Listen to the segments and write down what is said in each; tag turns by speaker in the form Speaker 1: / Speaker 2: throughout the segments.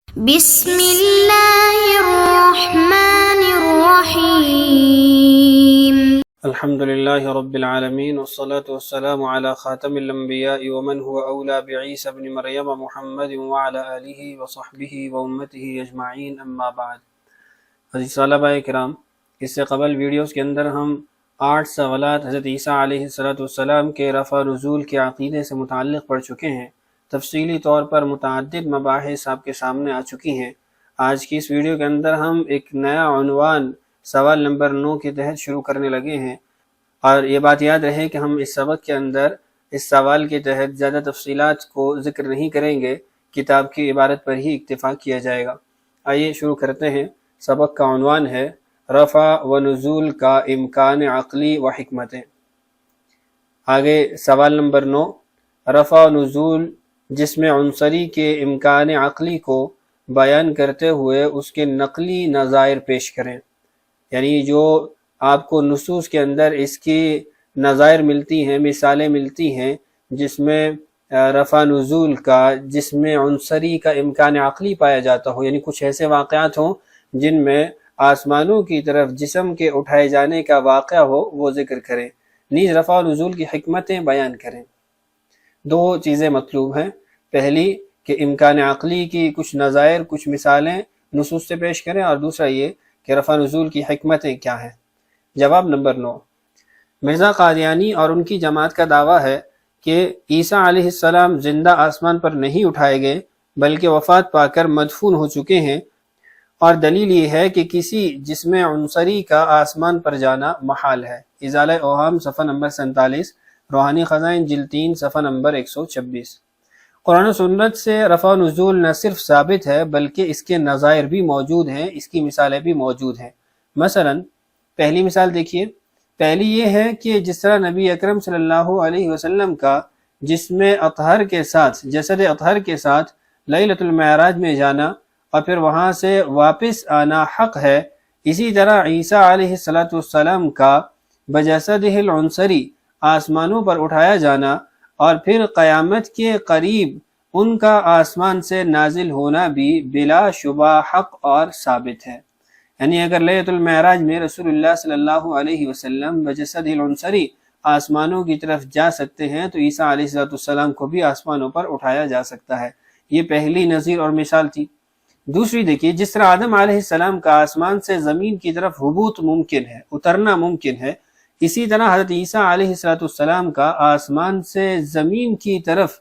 Speaker 1: بسم اللہ الرحمن الرحیم
Speaker 2: الحمد للہ رب العالمین والصلاة والسلام على خاتم الانبیاء ومن هو اولا بعیسی ابن مریم محمد وعلى آلہ وصحبہ وامتہ اجمعین اما بعد۔ عزیز طلباء کرام، اس سے قبل ویڈیوز کے اندر ہم 8 سوالات حضرت عیسیٰ علیہ السلام کے رفع نزول کے عقیدے سے متعلق پڑھ چکے ہیں۔ تفصیلی طور پر متعدد مباحث آپ کے سامنے آ چکی ہیں۔ آج کی اس ویڈیو کے اندر ہم ایک نیا عنوان سوال نمبر 9 کے تحت شروع کرنے لگے ہیں، اور یہ بات یاد رہے کہ ہم اس سبق کے اندر اس سوال کے تحت زیادہ تفصیلات کو ذکر نہیں کریں گے، کتاب کی عبارت پر ہی اکتفا کیا جائے گا۔ آئیے شروع کرتے ہیں۔ سبق کا عنوان ہے رفع و نزول کا امکان عقلی و حکمتیں۔ آگے سوال نمبر 9، رفع و نزول جسم عنصری کے امکان عقلی کو بیان کرتے ہوئے اس کے نقلی نظائر پیش کریں، یعنی جو آپ کو نصوص کے اندر اس کی نظائر ملتی ہیں، مثالیں ملتی ہیں جس میں رفع نزول کا جسم عنصری کا امکان عقلی پایا جاتا ہو، یعنی کچھ ایسے واقعات ہوں جن میں آسمانوں کی طرف جسم کے اٹھائے جانے کا واقعہ ہو، وہ ذکر کریں، نیز رفع نزول کی حکمتیں بیان کریں۔ دو چیزیں مطلوب ہیں، پہلی کہ امکان عقلی کی کچھ نظائر، کچھ مثالیں نصوص سے پیش کریں، اور دوسرا یہ کہ رفع نزول کی حکمتیں کیا ہیں۔ جواب نمبر 9، مرزا قادیانی اور ان کی جماعت کا دعویٰ ہے کہ عیسیٰ علیہ السلام زندہ آسمان پر نہیں اٹھائے گئے بلکہ وفات پا کر مدفون ہو چکے ہیں، اور دلیل یہ ہے کہ کسی جسم عنصری کا آسمان پر جانا محال ہے۔ ازالہ اوہام صفحہ نمبر 47، روحانی خزائن جلد 3 صفحہ نمبر 126۔ قرآن و سنت سے رفع نزول نہ صرف ثابت ہے بلکہ اس کے نظائر بھی موجود ہیں، اس کی مثالیں بھی موجود ہیں۔ مثلا پہلی مثال دیکھیے، پہلی یہ ہے کہ جس طرح نبی اکرم صلی اللہ علیہ وسلم کا جسد اطہر کے ساتھ لیلۃ المعراج میں جانا اور پھر وہاں سے واپس آنا حق ہے، اسی طرح عیسیٰ علیہ السلام کا بجسدہ العنصری آسمانوں پر اٹھایا جانا اور پھر قیامت کے قریب ان کا آسمان سے نازل ہونا بھی بلا شبہ حق اور ثابت ہے۔ یعنی اگر لیلۃ المعراج میں رسول اللہ صلی اللہ علیہ وسلم بجسدہ العنصری آسمانوں کی طرف جا سکتے ہیں تو عیسیٰ علیہ السلام کو بھی آسمانوں پر اٹھایا جا سکتا ہے۔ یہ پہلی نظیر اور مثال تھی۔ دوسری دیکھیے، جس طرح آدم علیہ السلام کا آسمان سے زمین کی طرف حبوط ممکن ہے، اترنا ممکن ہے، اسی طرح حضرت عیسیٰ علیہ السلام کا آسمان سے زمین کی طرف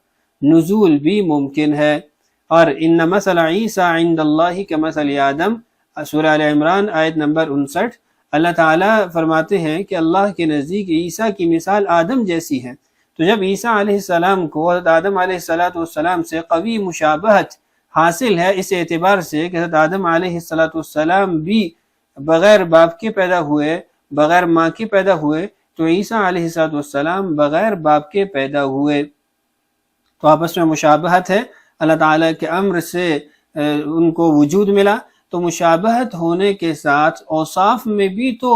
Speaker 2: نزول بھی ممکن ہے۔ اور ان مثل عیسیٰ عند اللہ کمثل آدم، سورہ آل عمران آیت نمبر 59، اللہ تعالیٰ فرماتے ہیں کہ اللہ کے نزدیک عیسیٰ کی مثال آدم جیسی ہے۔ تو جب عیسیٰ علیہ السلام کو حضرت آدم علیہ السلام سے قوی مشابہت حاصل ہے، اس اعتبار سے کہ حضرت آدم علیہ السلام بھی بغیر باپ کے پیدا ہوئے، بغیر ماں کے پیدا ہوئے، تو عیسیٰ علیہ السلام بغیر باپ کے پیدا ہوئے، تو آپس میں مشابہت ہے۔ اللہ تعالیٰ کے امر سے ان کو وجود ملا، تو مشابہت ہونے کے ساتھ اوصاف میں بھی تو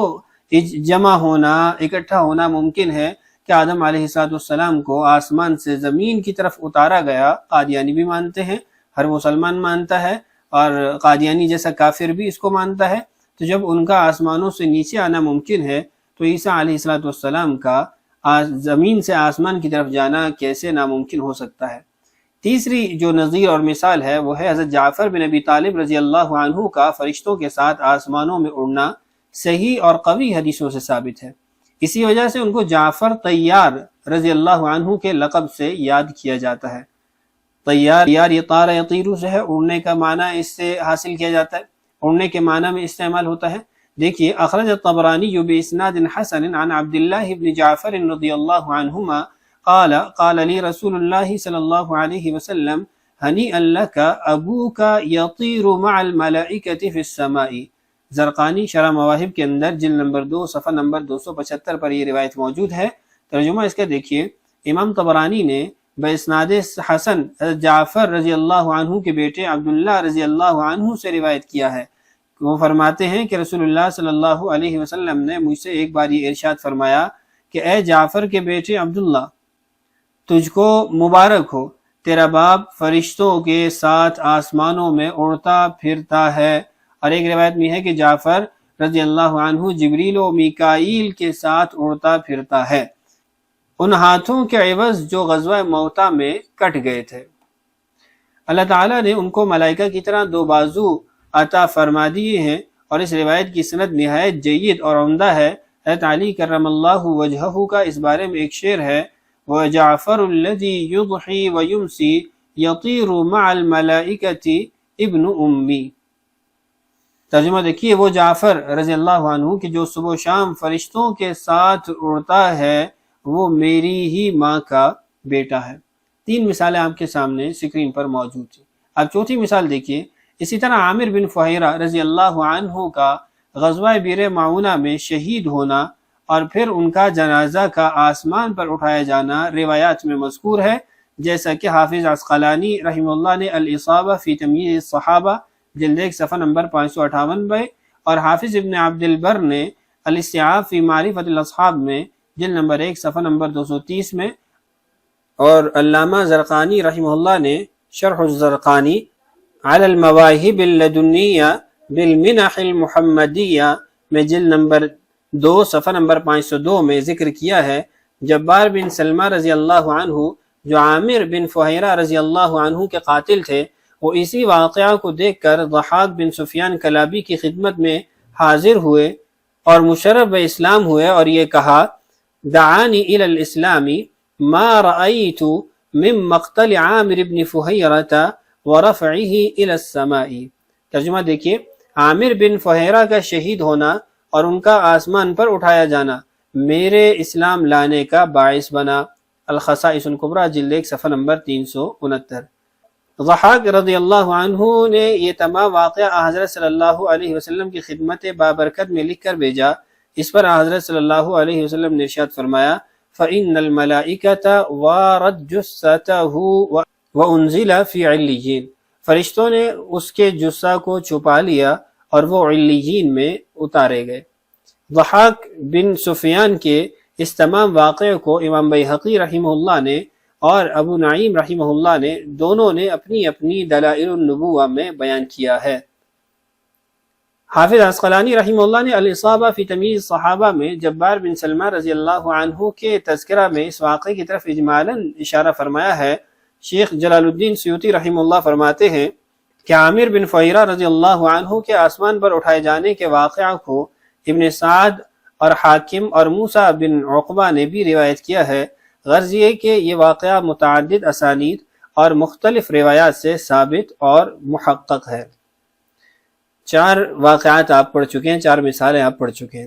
Speaker 2: جمع ہونا، اکٹھا ہونا ممکن ہے کہ آدم علیہ السلام کو آسمان سے زمین کی طرف اتارا گیا۔ قادیانی بھی مانتے ہیں، ہر مسلمان مانتا ہے، اور قادیانی جیسا کافر بھی اس کو مانتا ہے۔ تو جب ان کا آسمانوں سے نیچے آنا ممکن ہے تو عیسیٰ علیہ السلام کا زمین سے آسمان کی طرف جانا کیسے ناممکن ہو سکتا ہے۔ تیسری جو نظیر اور مثال ہے وہ ہے حضرت جعفر بن ابی طالب رضی اللہ عنہ کا فرشتوں کے ساتھ آسمانوں میں اڑنا، صحیح اور قوی حدیثوں سے ثابت ہے۔ اسی وجہ سے ان کو جعفر طیار رضی اللہ عنہ کے لقب سے یاد کیا جاتا ہے۔ طیار، یہ طار یطیر سے ہے، اڑنے کا معنی اس سے حاصل کیا جاتا ہے، اڑنے کے معنی میں استعمال ہوتا ہے۔ دیکھیے، اخرج الطبرانی باسناد حسن عن عبداللہ بن جعفر رضی اللہ عنہما قال لی رسول اللہ صلی اللہ علیہ وسلم ہنیئا لک ابوک یطیر مع الملائکۃ فی السماء۔ زرقانی شرح مواہب کے اندر جلد نمبر 2 صفحہ نمبر 275 پر یہ روایت موجود ہے۔ ترجمہ اس کا دیکھیے، امام طبرانی نے باسناد حسن حضرت جعفر رضی اللہ عنہ کے بیٹے عبداللہ رضی اللہ عنہ سے روایت کیا ہے۔ وہ فرماتے ہیں کہ رسول اللہ صلی اللہ علیہ وسلم نے مجھ سے ایک بار یہ ارشاد فرمایا کہ اے جعفر کے بیٹے عبداللہ، تجھ کو مبارک ہو تیرا باپ فرشتوں کے ساتھ آسمانوں میں اڑتا پھرتا ہے۔ اور ایک روایت میں ہے کہ جعفر رضی اللہ عنہ جبریل و میکائیل کے ساتھ اڑتا پھرتا ہے، ان ہاتھوں کے عوض جو غزوہ موتا میں کٹ گئے تھے۔ اللہ تعالیٰ نے ان کو ملائکہ کی طرح دو بازو عطا فرما دیے ہیں، اور اس روایت کی سند نہایت جید اور عمدہ ہے۔ حضرت علی کرم اللہ وجہہ کا اس بارے میں ایک شعر ہے، وَجَعْفَرُ الَّذِي يُضْحِي وَيُمْسِي يَطِيرُ مَعَ الْمَلَائِكَةِ ابْنُ أُمِّي۔ ترجمہ دیکھیے، وہ جعفر رضی اللہ عنہ کہ جو صبح و شام فرشتوں کے ساتھ اڑتا ہے، وہ میری ہی ماں کا بیٹا ہے۔ تین مثالیں آپ کے سامنے اسکرین پر موجود ہیں۔ اب چوتھی مثال دیکھیے۔ اسی طرح عامر بن فہیرہ رضی اللہ عنہ کا غزوہ بئر معونہ میں شہید ہونا اور پھر ان کا جنازہ کا آسمان پر اٹھایا جانا روایات میں مذکور ہے، جیسا کہ حافظ عسقلانی رحمہ اللہ نے الاصابہ فی تمییز الصحابہ جلد 1 صفحہ نمبر 558 میں، اور حافظ ابن عبد البر نے الاستیعاب فی معرفت الاصحاب میں جلد نمبر 1 صفحہ نمبر 230 میں، اور علامہ زرقانی رحمہ اللہ نے شرح الزرقانی علی المواہب اللدنیہ بالمنح المحمدیہ میں جلد نمبر 2 صفحہ نمبر 502 میں ذکر کیا ہے۔ جبار بن سلمہ رضی اللہ عنہ جو عامر بن فہیرہ رضی اللہ عنہ کے قاتل تھے، وہ اسی واقعہ کو دیکھ کر ضحاک بن سفیان کلابی کی خدمت میں حاضر ہوئے اور مشرف اسلام ہوئے، اور یہ کہا، دعانی الی الاسلام ما رأیت من مقتل عامر بن فہیرہ ورفعہ الی السماء۔ ترجمہ دیکھیے، عامر بن فہیرہ کا شہید ہونا اور ان کا آسمان پر اٹھایا جانا میرے اسلام لانے کا باعث بنا۔ الخصائص الکبریٰ جلد 1 صفحہ نمبر 369۔ ضحاک رضی اللہ عنہ نے یہ تمام واقعہ حضرت صلی اللہ علیہ وسلم کی خدمت بابرکت میں لکھ کر بھیجا۔ اس پر حضرت صلی اللہ علیہ وسلم نے ارشاد فرمایا، فَإِنَّ الْمَلَائِكَةَ وَارَتْ جُثَّتَهُ وَأُنزِلَ فِي عِلِّيِّينَ۔ فرشتوں نے اس کے جثہ کو چھپا لیا اور وہ علیین میں اتارے گئے۔ ضحاک بن سفیان کے اس تمام واقعے کو امام بیہقی رحمہ اللہ نے اور ابو نعیم رحمہ اللہ نے دونوں نے اپنی اپنی دلائل النبوہ میں بیان کیا ہے۔ حافظ عسقلانی رحمہ اللہ نے الاصابہ فی تمییز الصحابہ میں جبار بن سلمہ رضی اللہ عنہ کے تذکرہ میں اس واقعے کی طرف اجمالاً اشارہ فرمایا ہے۔ شیخ جلال الدین سیوطی رحمہ اللہ فرماتے ہیں کہ عامر بن فہیرہ رضی اللہ عنہ کے آسمان پر اٹھائے جانے کے واقعہ کو ابن سعد اور حاکم اور موسیٰ بن عقبہ نے بھی روایت کیا ہے۔ غرض یہ کہ یہ واقعہ متعدد اسانید اور مختلف روایات سے ثابت اور محقق ہے۔ 4 واقعات آپ پڑھ چکے ہیں، 4 مثالیں آپ پڑھ چکے ہیں۔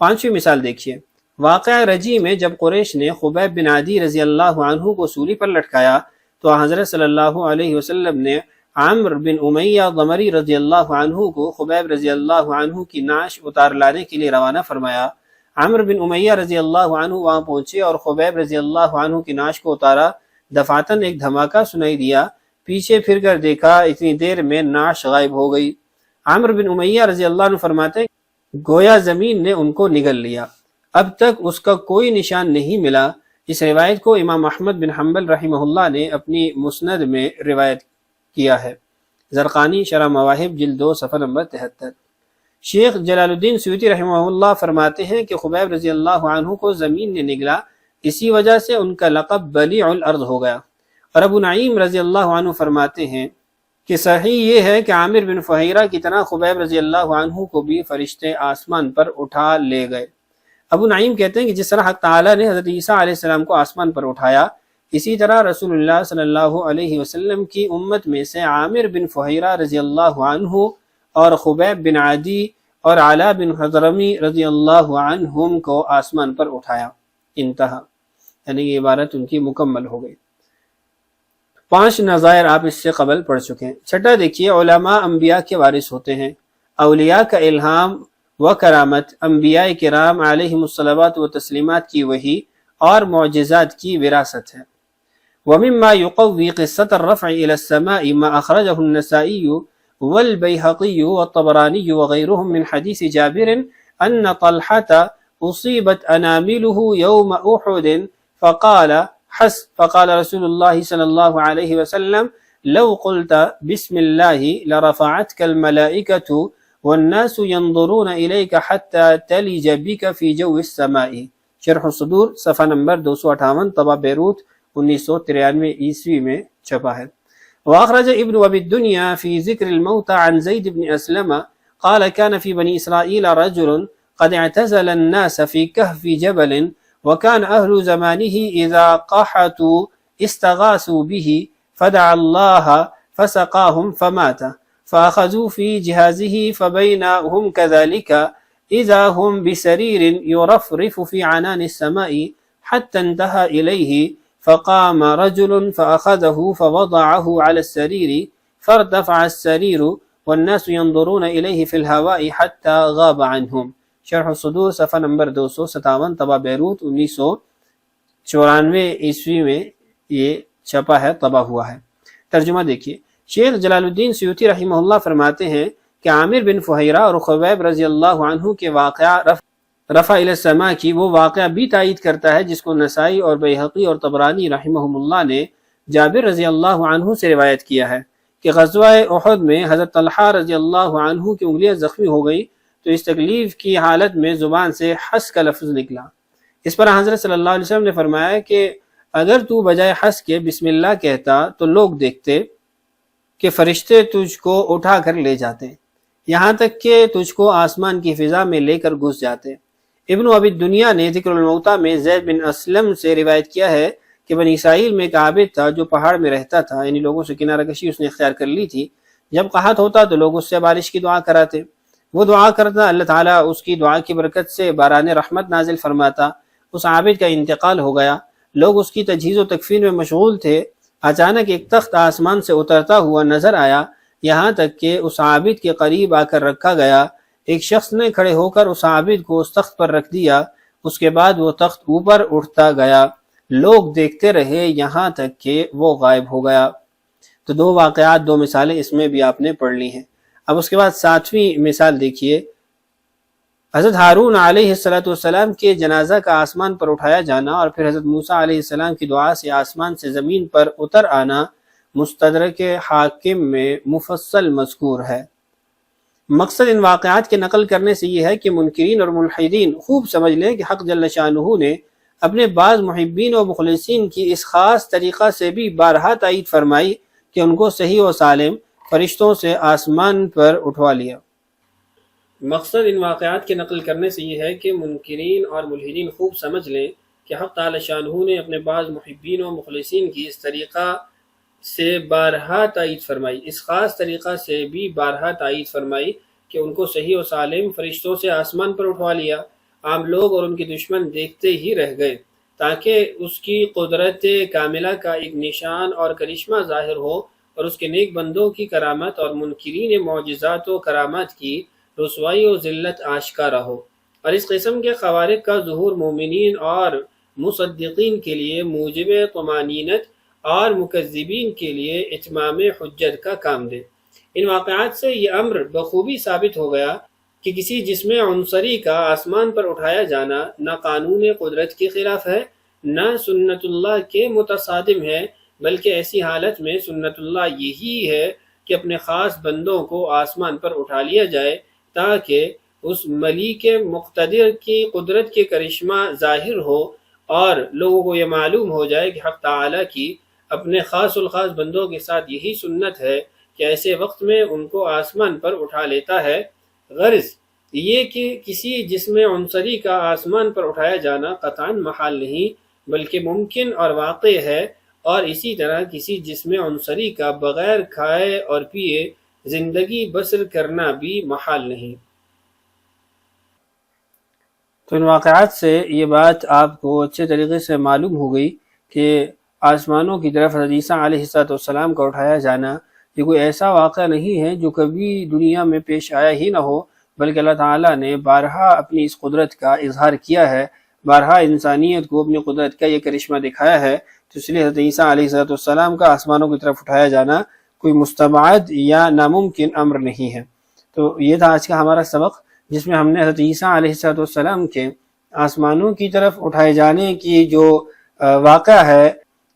Speaker 2: 5ویں مثال دیکھیے۔ واقعہ رجی میں جب قریش نے خبیب بن عدی رضی اللہ عنہ کو سولی پر لٹکایا تو حضرت صلی اللہ علیہ وسلم نے عمر بن امیہ ضمری رضی اللہ عنہ کو خبیب رضی اللہ عنہ کی نعش اتار لانے کے لیے روانہ فرمایا۔ عمر بن امیہ رضی اللہ عنہ وہاں پہنچے اور خبیب رضی اللہ عنہ کی نعش کو اتارا۔ دفعتاً ایک دھماکہ سنائی دیا، پیچھے پھر کر دیکھا، اتنی دیر میں نعش غائب ہو گئی۔ عمر بن امیہ رضی اللہ عنہ فرماتے گویا زمین نے ان کو نگل لیا، اب تک اس کا کوئی نشان نہیں ملا۔ اس روایت کو امام احمد بن حنبل رحمہ اللہ نے اپنی مسند میں روایت کیا ہے۔ زرقانی شرح مواہب جلد 2 صفحہ نمبر 73۔ شیخ جلال الدین سیوطی رحمہ اللہ فرماتے ہیں کہ خبیب رضی اللہ عنہ کو زمین نے نگلا، اسی وجہ سے ان کا لقب بلیع الارض ہو گیا۔ اور ابو نعیم رضی اللہ عنہ فرماتے ہیں کہ صحیح یہ ہے کہ عامر بن فہیرہ کی طرح خبیب رضی اللہ عنہ کو بھی فرشتے آسمان پر اٹھا لے گئے۔ ابو نعیم کہتے ہیں کہ جس طرح حق تعالیٰ نے حضرت عیسیٰ علیہ السلام کو آسمان پر اٹھایا، اسی طرح رسول اللہ صلی اللہ علیہ وسلم کی امت میں سے عامر بن فہیرہ رضی اللہ عنہ اور خبیب بن عدی اور علا بن حضرمی رضی اللہ عنہم کو آسمان پر اٹھایا۔ انتہا، یعنی یہ عبارت ان کی مکمل ہو گئی۔ 5 نظائر آپ اس سے قبل پڑھ چکے ہیں۔ 6 دیکھیے، علماء انبیاء کے وارث ہوتے ہیں۔ اولیاء کا الہام و کرامت انبیاء کرام علیہم الصلوات و تسلیمات کی وحی اور معجزات کی وراثت ہے۔ ومما يقوي قصة الرفع إلى السماء ما أخرجه النسائي والبيهقي والطبراني وغيرهم من حديث جابر أن طلحة أصيبت أنامله يوم أحد فقال حس فقال رسول الله صلى الله عليه وسلم لو قلت بسم الله لرفعتك الملائكة والناس ينظرون إليك حتى تلج بك في جو السماء. شرح الصدور صفحہ نمبر 258 طبع بیروت 1993 عیسوی میں چھپا ہے. وأخرج ابن أبي الدنيا في ذكر الموتى عن زيد بن أسلم قال كان في بني إسرائيل رجل قد اعتزل الناس في كهف جبل وكان أهل زمانه إذا قحطوا استغاثوا به فدعا الله فسقاهم فمات فأخذوا في جهازه فبينهم كذلك إذا هم بسرير يرفرف في عنان السماء حتى انتهى إليه فقام رجل فأخذه فوضعه على السرير فارتفع السرير والناس ينظرون إليه في الهواء حتى غاب عنهم. شرح الصدور صفحہ نمبر 257 طبع بیروت 1994 عیسوی میں یہ چھپا ہے، طبع ہوا ہے. ترجمہ دیکھیے. شیخ جلال الدین سیوطی رحمہ اللہ فرماتے ہیں کہ عامر بن فہیرہ اور خبیب رضی اللہ عنہ کے واقعہ رفع الی السماء کی وہ واقعہ بھی تائید کرتا ہے جس کو نسائی اور بیہقی اور طبرانی رحمہم اللہ نے جابر رضی اللہ عنہ سے روایت کیا ہے کہ غزوہ احد میں حضرت طلحہ رضی اللہ عنہ کی انگلیاں زخمی ہو گئی تو اس تکلیف کی حالت میں زبان سے حس کا لفظ نکلا. اس پر حضرت صلی اللہ علیہ وسلم نے فرمایا کہ اگر تو بجائے حس کے بسم اللہ کہتا تو لوگ دیکھتے کہ فرشتے تجھ کو اٹھا کر لے جاتے، یہاں تک کہ تجھ کو آسمان کی فضا میں لے کر گھس جاتے. ابن ابی الدنیا نے ذکر الموتى میں زید بن اسلم سے روایت کیا ہے کہ بنی اسرائیل میں ایک عابد تھا جو پہاڑ میں رہتا تھا، یعنی لوگوں سے کنارہ کشی اس نے اختیار کر لی تھی. جب قحط ہوتا تو لوگ اس سے بارش کی دعا کراتے، وہ دعا کرتا، اللہ تعالیٰ اس کی دعا کی برکت سے باران رحمت نازل فرماتا. اس عابد کا انتقال ہو گیا، لوگ اس کی تجہیز و تکفین میں مشغول تھے. اچانک ایک تخت آسمان سے اترتا ہوا نظر آیا، یہاں تک کہ اس عابد کے قریب آ کر رکھا گیا. ایک شخص نے کھڑے ہو کر اس عابد کو اس تخت پر رکھ دیا، اس کے بعد وہ تخت اوپر اٹھتا گیا، لوگ دیکھتے رہے یہاں تک کہ وہ غائب ہو گیا. تو دو واقعات، دو مثالیں اس میں بھی آپ نے پڑھ لی ہیں. اب اس کے بعد 7ویں مثال دیکھیے. حضرت ہارون علیہ السلام کے جنازہ کا آسمان پر اٹھایا جانا اور پھر حضرت موسیٰ علیہ السلام کی دعا سے آسمان سے زمین پر اتر آنا مستدرک حاکم میں مفصل مذکور ہے. مقصد ان واقعات کے نقل کرنے سے یہ ہے کہ منکرین اور ملحدین خوب سمجھ لیں کہ حق جل شانہ نے اپنے بعض محبین و مخلصین کی اس خاص طریقہ سے بھی بارہا تائید فرمائی کہ ان کو صحیح و سالم فرشتوں سے آسمان پر اٹھوا لیا. مقصد ان واقعات کے نقل کرنے سے یہ ہے کہ منکرین اور ملحدین خوب سمجھ لیں کہ حق تعالی شانہ نے اپنے بعض محبین و مخلصین کی اس طریقہ سے بارہا تائید فرمائی، اس خاص طریقہ سے بھی بارہا تائید فرمائی کہ ان کو صحیح و سالم فرشتوں سے آسمان پر اٹھوا لیا. عام لوگ اور ان کے دشمن دیکھتے ہی رہ گئے تاکہ اس کی قدرت کاملہ کا ایک نشان اور کرشمہ ظاہر ہو اور اس کے نیک بندوں کی کرامت اور منکرین معجزات و کرامات کی رسوائی و ذلت آشکارا ہو. اور اس قسم کے خوارق کا ظہور مومنین اور مصدقین کے لیے موجب طمانینت اور مکذبین کے لیے اتمام حجت کا کام دے. ان واقعات سے یہ امر بخوبی ثابت ہو گیا کہ کسی جسم عنصری کا آسمان پر اٹھایا جانا نہ قانون قدرت کے خلاف ہے، نہ سنت اللہ کے متصادم ہے، بلکہ ایسی حالت میں سنت اللہ یہی ہے کہ اپنے خاص بندوں کو آسمان پر اٹھا لیا جائے تاکہ اس ملیک مقتدر کی قدرت کے کرشمہ ظاہر ہو اور لوگوں کو یہ معلوم ہو جائے کہ حق تعالی کی اپنے خاص الخاص بندوں کے ساتھ یہی سنت ہے کہ ایسے وقت میں ان کو آسمان پر اٹھا لیتا ہے. غرض یہ کہ کسی جسم عنصری کا آسمان پر اٹھایا جانا قطعاً محال نہیں بلکہ ممکن اور واقع ہے، اور اسی طرح کسی جسم عنصری کا بغیر کھائے اور پیے زندگی بسر کرنا بھی محال نہیں. تو ان واقعات سے یہ بات آپ کو اچھے طریقے سے معلوم ہو گئی کہ آسمانوں کی طرف حضرت عیسیٰ علیہ السلام کا اٹھایا جانا یہ کوئی ایسا واقعہ نہیں ہے جو کبھی دنیا میں پیش آیا ہی نہ ہو، بلکہ اللہ تعالیٰ نے بارہا اپنی اس قدرت کا اظہار کیا ہے، بارہا انسانیت کو اپنی قدرت کا یہ کرشمہ دکھایا ہے. تو اس لیے حضرت عیسیٰ علیہ السلام کا آسمانوں کی طرف اٹھایا جانا کوئی مستبعد یا ناممکن امر نہیں ہے. تو یہ تھا آج کا ہمارا سبق جس میں ہم نے حضرت عیسیٰ علیہ السلام کے آسمانوں کی طرف اٹھائے جانے کی جو واقعہ ہے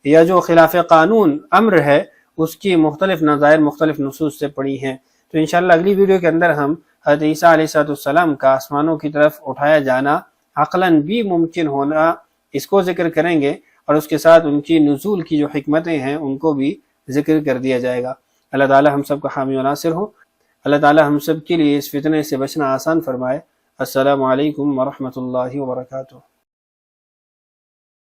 Speaker 2: یا جو خلاف قانون امر ہے اس کی مختلف نظائر مختلف نصوص سے پڑھی ہیں۔ تو انشاءاللہ اگلی ویڈیو کے اندر ہم حضرت عیسیٰ علیہ السلام کا آسمانوں کی طرف اٹھایا جانا عقلاً بھی ممکن ہونا اس کو ذکر کریں گے، اور اس کے ساتھ ان کی نزول کی جو حکمتیں ہیں ان کو بھی ذکر کر دیا جائے گا۔ اللہ تعالی ہم سب کا حامی و ناصر ہو۔ اللہ تعالی ہم سب کے لیے اس فتنے سے بچنا آسان فرمائے۔ السلام علیکم ورحمۃ اللہ وبرکاتہ۔